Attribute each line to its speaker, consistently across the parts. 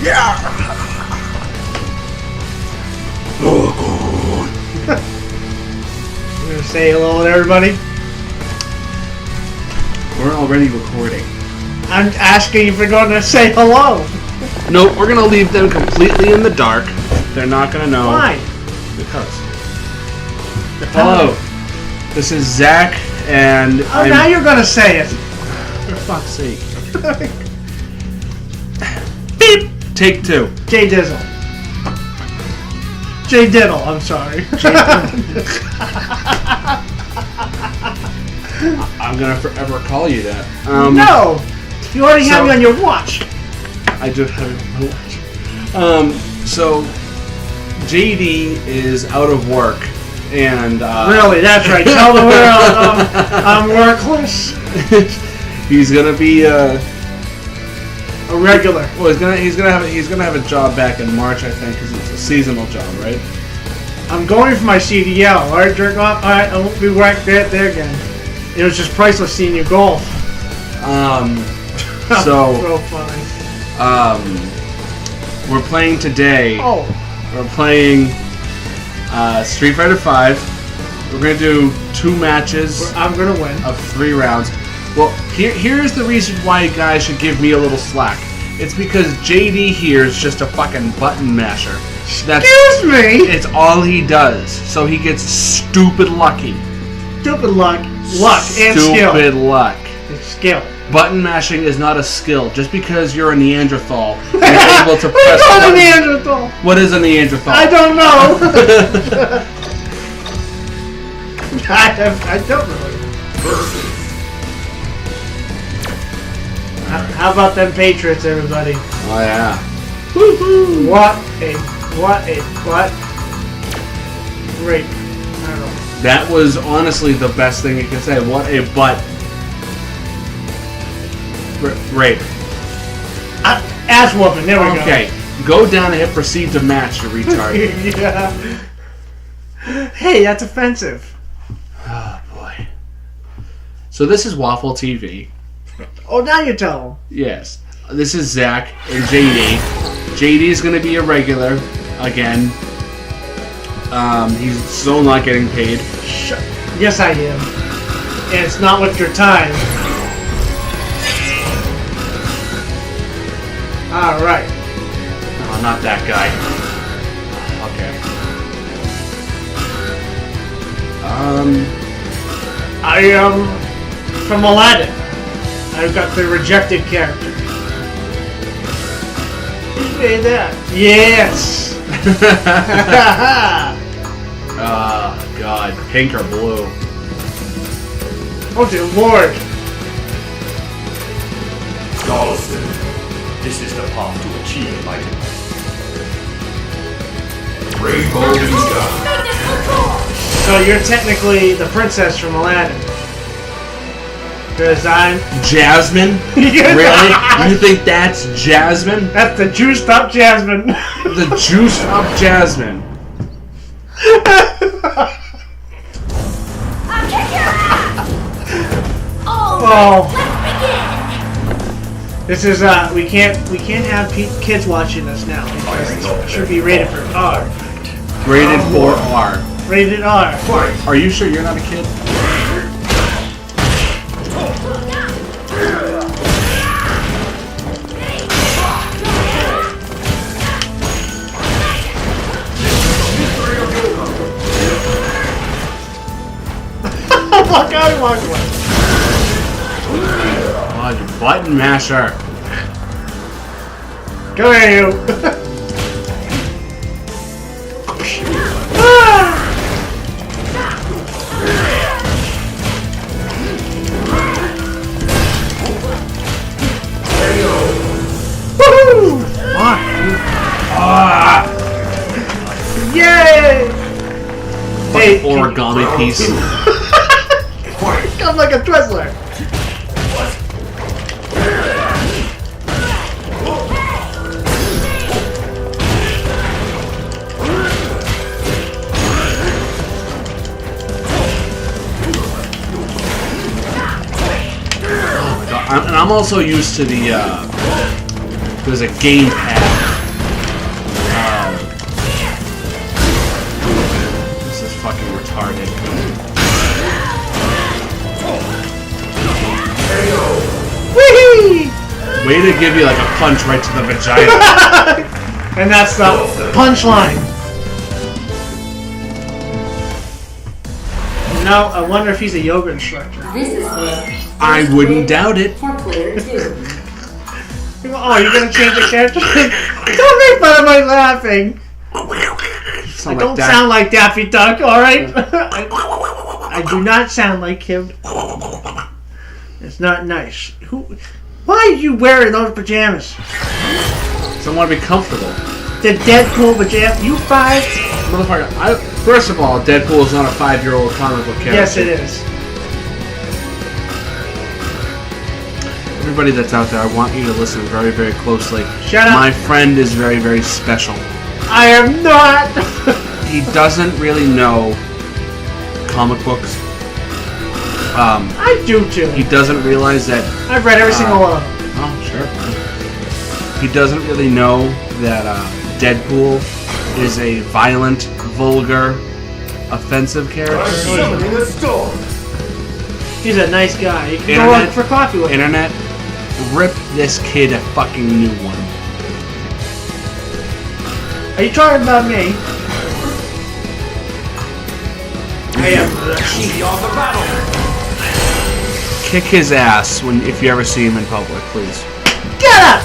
Speaker 1: Yeah! Oh, God.
Speaker 2: We're gonna say hello to everybody.
Speaker 1: We're already recording.
Speaker 2: I'm asking if we're going to say hello.
Speaker 1: Nope, we're gonna leave them completely in the dark. They're not gonna know.
Speaker 2: Why?
Speaker 1: Because. Hello. This is Zach, and
Speaker 2: now you're gonna say it.
Speaker 1: For fuck's sake. Beep! Take two.
Speaker 2: Jay Dizzle. Jay Diddle, I'm sorry.
Speaker 1: I'm gonna forever call you that.
Speaker 2: No! You already have me on your watch.
Speaker 1: I do have it on my watch. So, JD is out of work, and
Speaker 2: really, that's right. Tell the world I'm workless.
Speaker 1: He's gonna be
Speaker 2: a regular.
Speaker 1: Well, he's gonna have a job back in March, I think, because it's a seasonal job, right?
Speaker 2: I'm going for my CDL. All right, jerk off. All right, I won't be right there again. It was just priceless seeing you golf.
Speaker 1: So
Speaker 2: funny.
Speaker 1: We're playing today.
Speaker 2: Oh.
Speaker 1: We're playing Street Fighter V. We're gonna do 2 matches.
Speaker 2: I'm gonna win
Speaker 1: of 3 rounds. Well, here's the reason why you guys should give me a little slack. It's because JD here is just a fucking button masher.
Speaker 2: Excuse me.
Speaker 1: It's all he does. So he gets stupid lucky.
Speaker 2: Stupid luck and skill.
Speaker 1: Stupid luck.
Speaker 2: It's skill.
Speaker 1: Button mashing is not a skill. Just because you're a Neanderthal, you're able to press.
Speaker 2: What's a Neanderthal?
Speaker 1: What is a Neanderthal?
Speaker 2: I don't know. I don't know. How about them Patriots, everybody?
Speaker 1: Oh yeah.
Speaker 2: Woohoo! What great. I don't know.
Speaker 1: That was honestly the best thing you could say. What a butt. Rape.
Speaker 2: Ass whooping, there we go.
Speaker 1: Okay, go down and hit proceed to match, you retard.
Speaker 2: Yeah. Hey, that's offensive.
Speaker 1: Oh boy. So this is Waffle TV.
Speaker 2: Oh, now you tell them.
Speaker 1: Yes. This is Zach and JD. JD is going to be a regular again. He's still not getting paid.
Speaker 2: Yes, I am. And it's not with your time. Alright.
Speaker 1: No, not that guy. Okay.
Speaker 2: I am from Aladdin. I've got the rejected character. You made that. Yes!
Speaker 1: Oh, God. Pink or blue?
Speaker 2: Oh, dear Lord.
Speaker 3: Galveston, this is the path to achieve enlightenment. Rainbow Vista.
Speaker 2: So you're technically the princess from Aladdin. Because I'm...
Speaker 1: Jasmine? Really? You think that's Jasmine?
Speaker 2: That's the juiced up Jasmine.
Speaker 1: The juiced up Jasmine.
Speaker 4: I'll kick your ass!
Speaker 2: Oh.
Speaker 4: Let's begin!
Speaker 2: This is we can't have kids watching us now because it should be rated for R.
Speaker 1: Rated for R.
Speaker 2: Rated R.
Speaker 1: Are you sure you're not a kid?
Speaker 2: Fuck, I walked away.
Speaker 1: Oh, you button masher.
Speaker 2: Come here, you. Woohoo! Fuck. Yay! Hey,
Speaker 1: Origami piece.
Speaker 2: I'm like a Twizzler.
Speaker 1: And I'm also used to the, there's a game pad Way to give you like a punch right to the vagina.
Speaker 2: And that's the punchline. Now, I wonder if he's a yoga instructor.
Speaker 4: This is the
Speaker 1: I wouldn't doubt it.
Speaker 4: for player 2.
Speaker 2: Oh, you're gonna change the character? Don't make fun of my laughing. I don't sound like Daffy Duck, alright? I do not sound like him. It's not nice. Why are you wearing those pajamas?
Speaker 1: I want to be comfortable.
Speaker 2: The Deadpool pajamas? You 5?
Speaker 1: Motherfucker, first of all, Deadpool is not a 5-year-old comic book character.
Speaker 2: Yes, it is.
Speaker 1: Everybody that's out there, I want you to listen very, very closely.
Speaker 2: Shut up.
Speaker 1: My friend is very, very special.
Speaker 2: I am not!
Speaker 1: He doesn't really know comic books.
Speaker 2: I do too.
Speaker 1: He doesn't realize that...
Speaker 2: I've read every single one of them.
Speaker 1: Oh, sure. He doesn't really know that Deadpool is a violent, vulgar, offensive character.
Speaker 3: I'm summoning a storm.
Speaker 2: He's a nice guy. You can go out for coffee with him.
Speaker 1: Internet, rip this kid a fucking new one.
Speaker 2: Are you talking about me? I am the
Speaker 3: See on the battle.
Speaker 1: Kick his ass if you ever see him in public, please.
Speaker 2: Get up!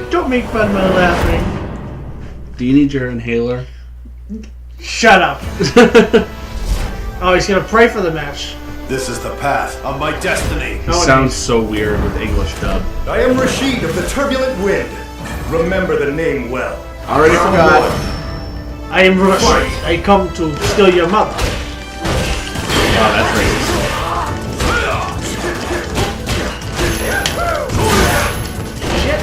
Speaker 2: Don't make fun of my laughing.
Speaker 1: Do you need your inhaler?
Speaker 2: Shut up. Oh, he's gonna pray for the match.
Speaker 3: This is the path of my destiny.
Speaker 1: He sounds so weird with English dub.
Speaker 3: I am Rashid of the Turbulent Wind. Remember the name well.
Speaker 1: Already forgot.
Speaker 2: I am Rashid. I come to steal your mother.
Speaker 1: Wow, that's racist.
Speaker 2: Shit.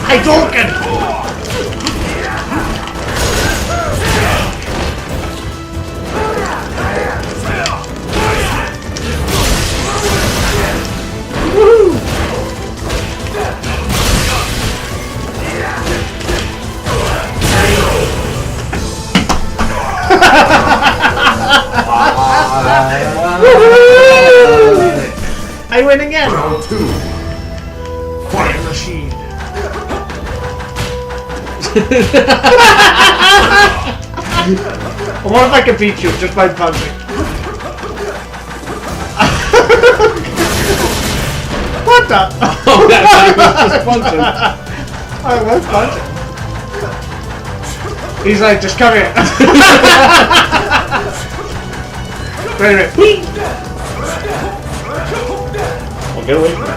Speaker 2: Hadouken! Woo! I win again!
Speaker 3: Round 2.
Speaker 2: Fight machine. What if I could beat you just by punching? What the?
Speaker 1: Oh, that's just punching.
Speaker 2: I was punching. He's like, just come here. Wait a minute.
Speaker 1: Well, get away from me.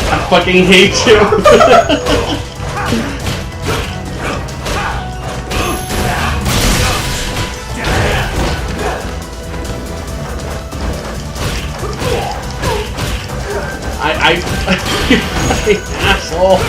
Speaker 1: I fucking hate you. I asshole.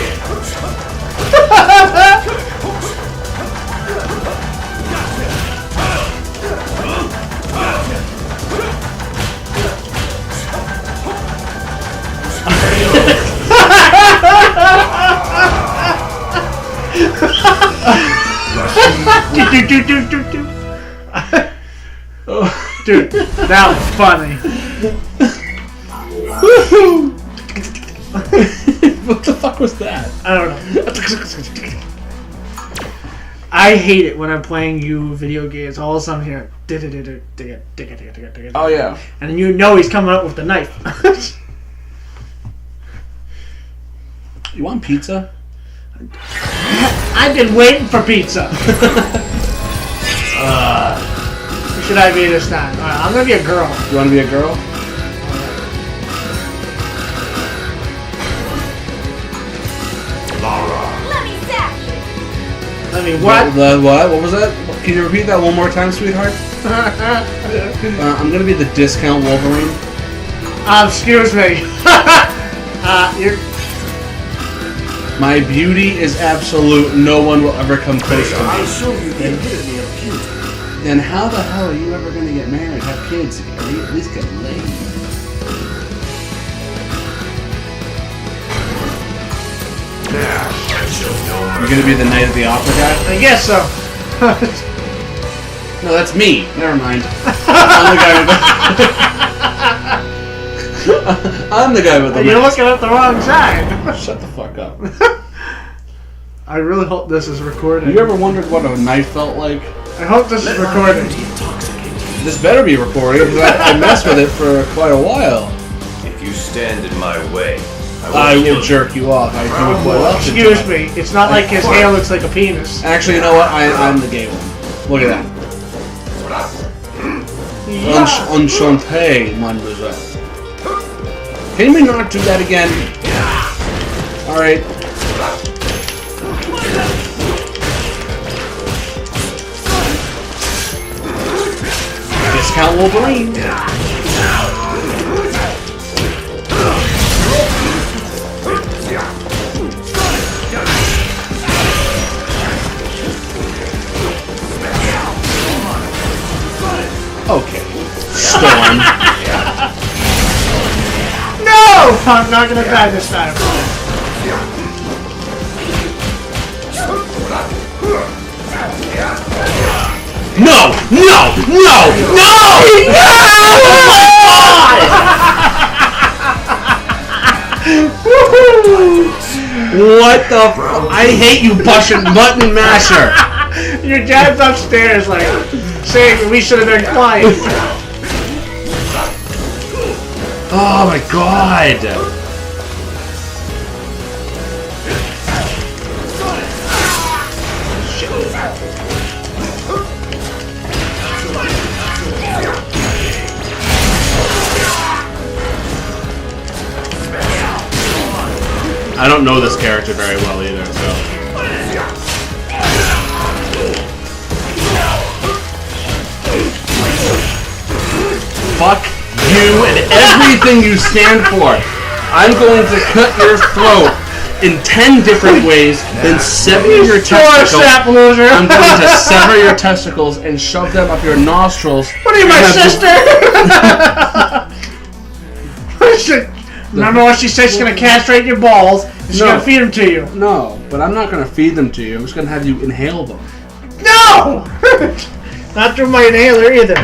Speaker 2: Dude, that was funny.
Speaker 1: What the fuck was that?
Speaker 2: I don't know. I hate it when I'm playing you video games. All of a sudden here,
Speaker 1: Oh yeah.
Speaker 2: and you know he's coming up with the knife.
Speaker 1: You want pizza?
Speaker 2: I've been waiting for pizza. Who should I be this time? Alright, I'm gonna be a girl.
Speaker 1: You want to be a girl?
Speaker 4: Let me zap you.
Speaker 2: Let me what?
Speaker 1: What? What was that? Can you repeat that one more time, sweetheart? I'm gonna be the discount Wolverine.
Speaker 2: Excuse me. You're...
Speaker 1: My beauty is absolute. No one will ever come close to
Speaker 3: I'll
Speaker 1: me.
Speaker 3: show you the epitome of beauty.
Speaker 1: Then how the hell are you ever gonna get married, have kids, or at least get laid? You're gonna be the Night of the Opera guy?
Speaker 2: I guess so.
Speaker 1: No, that's me. Never mind. I'm the guy with I'm the guy with the
Speaker 2: You're
Speaker 1: mask.
Speaker 2: looking at the wrong side.
Speaker 1: Shut the fuck up.
Speaker 2: I really hope this is recorded.
Speaker 1: You ever wondered what a knife felt like?
Speaker 2: I hope this is recorded.
Speaker 1: This better be recorded because I messed with it for quite a while.
Speaker 3: If you stand in my way,
Speaker 1: I will jerk you off. I do it quite often.
Speaker 2: Excuse me. It's not like his hair looks like a penis.
Speaker 1: Actually, you know what? I'm the gay one. Look at that. Enchanté, mademoiselle. Can we not do that again? Alright. Discount Wolverine. Okay. Storm.
Speaker 2: No! I'm not gonna die this time.
Speaker 1: No! No! No! No! What the f- I hate you, button masher!
Speaker 2: Your dad's upstairs, like, saying we should have been quiet.
Speaker 1: Oh my god! I don't know this character very well either, so. Fuck you and everything you stand for. I'm going to cut your throat in 10 different ways, then sever your testicles. I'm going to sever your testicles and shove them up your nostrils.
Speaker 2: What are you, my sister? Remember what she said? She's gonna castrate your balls and she's gonna feed them to you.
Speaker 1: No, but I'm not going to feed them to you. I'm just going to have you inhale them.
Speaker 2: No! Not through my inhaler either.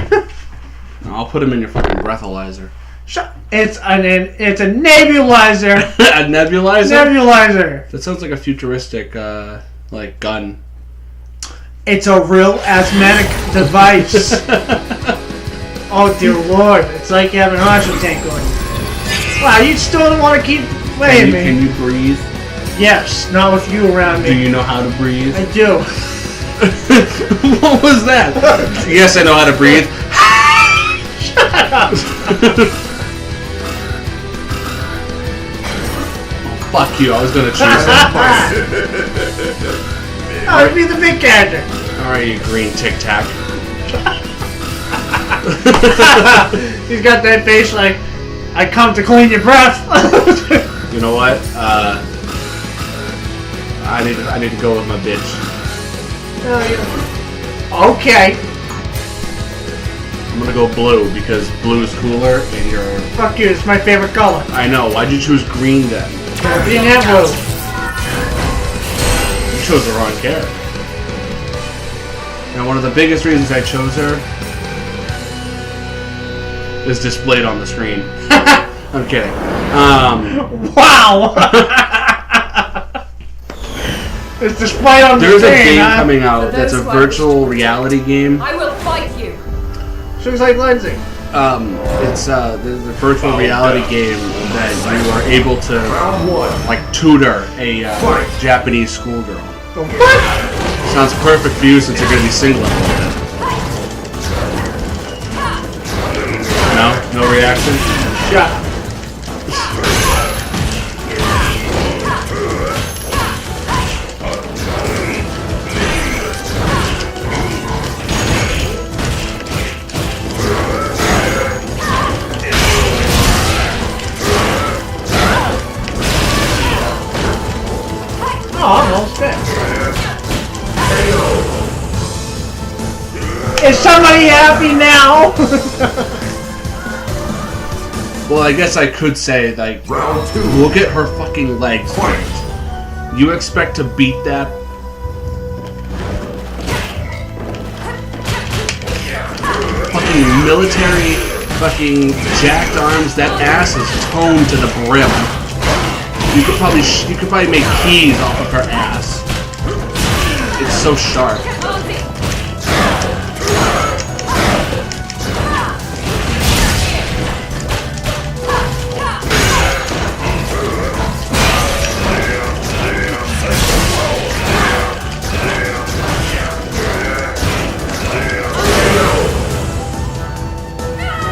Speaker 1: I'll put them in your fucking breathalyzer.
Speaker 2: It's a nebulizer.
Speaker 1: A nebulizer?
Speaker 2: Nebulizer.
Speaker 1: That sounds like a futuristic, like, gun.
Speaker 2: It's a real asthmatic device. Oh dear lord, it's like having an oxygen tank going. Wow, you still don't want to keep playing me.
Speaker 1: Can you breathe?
Speaker 2: Yes, not with you around me.
Speaker 1: Do you know how to breathe?
Speaker 2: I do.
Speaker 1: What was that? Yes, I know how to breathe.
Speaker 2: Shut up.
Speaker 1: Fuck you, I was gonna choose that part.
Speaker 2: I would be the big character.
Speaker 1: Alright, you green Tic Tac.
Speaker 2: He's got that face like, I come to clean your breath.
Speaker 1: You know what? I need to go with my bitch.
Speaker 2: Okay.
Speaker 1: I'm gonna go blue because blue is cooler and you're...
Speaker 2: Fuck you, it's my favorite color.
Speaker 1: I know, why'd you choose green then?
Speaker 2: I didn't have blue.
Speaker 1: You chose the wrong character. Now one of the biggest reasons I chose her is displayed on the screen. I'm kidding.
Speaker 2: Wow! It's displayed on the screen.
Speaker 1: There's a game coming out that's a virtual reality game.
Speaker 4: I will fight you.
Speaker 2: She's like Lindsay.
Speaker 1: It's the virtual reality game that you are able to like tutor a Japanese schoolgirl.
Speaker 2: What?
Speaker 1: Sounds perfect for you since you're gonna be single. No? No reaction?
Speaker 2: Shut up. Almost dead. Is somebody happy now?
Speaker 1: Well, I guess I could say, like, look at her fucking legs. You expect to beat that? Fucking military, fucking jacked arms. That ass is toned to the brim. You could probably make keys off of her ass. It's so sharp.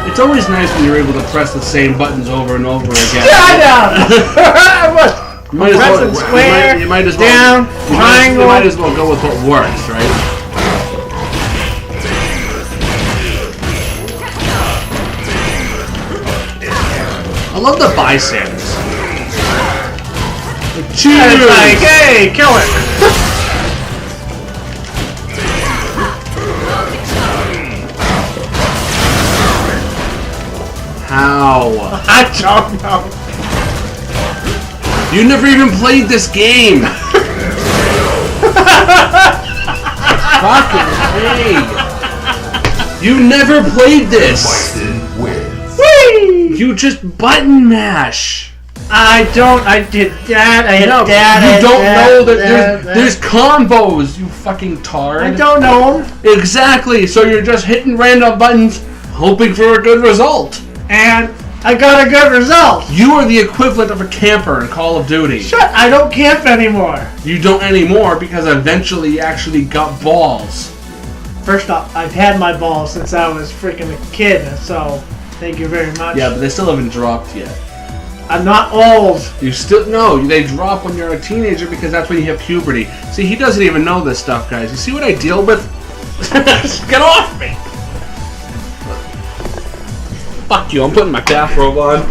Speaker 1: It's always nice when you're able to press the same buttons over and over again.
Speaker 2: Shut up!
Speaker 1: You might as well,
Speaker 2: Pressing square,
Speaker 1: you might as well,
Speaker 2: down, triangle.
Speaker 1: You might as well go with what works, right? I love the bystanders. Cheers!
Speaker 2: It's like, hey, kill it!
Speaker 1: How?
Speaker 2: I don't know.
Speaker 1: You never even played this game! Fucking hey! You never played this!
Speaker 3: Bison wins.
Speaker 2: Whee!
Speaker 1: You just button mash!
Speaker 2: I did that, I hit
Speaker 1: No,
Speaker 2: that,
Speaker 1: you don't know that
Speaker 2: that.
Speaker 1: there's combos, you fucking tard.
Speaker 2: I don't know them.
Speaker 1: Exactly, so you're just hitting random buttons, hoping for a good result.
Speaker 2: And I got a good result.
Speaker 1: You are the equivalent of a camper in Call of Duty.
Speaker 2: Shut, I don't camp anymore.
Speaker 1: You don't anymore because eventually you actually got balls.
Speaker 2: First off, I've had my balls since I was freaking a kid, so thank you very much.
Speaker 1: Yeah, but they still haven't dropped yet.
Speaker 2: I'm not old.
Speaker 1: You still no, they drop when you're a teenager because that's when you hit puberty. See, he doesn't even know this stuff, guys. You see what I deal with? Get off me! Fuck you, I'm putting my bathrobe on.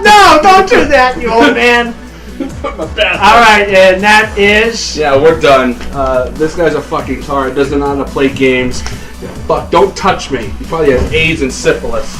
Speaker 2: No, don't do that, you old man.
Speaker 1: Put my bathrobe.
Speaker 2: Alright, and that is...
Speaker 1: Yeah, we're done. This guy's a fucking tard, doesn't know how to play games. Fuck, don't touch me. He probably has AIDS and syphilis.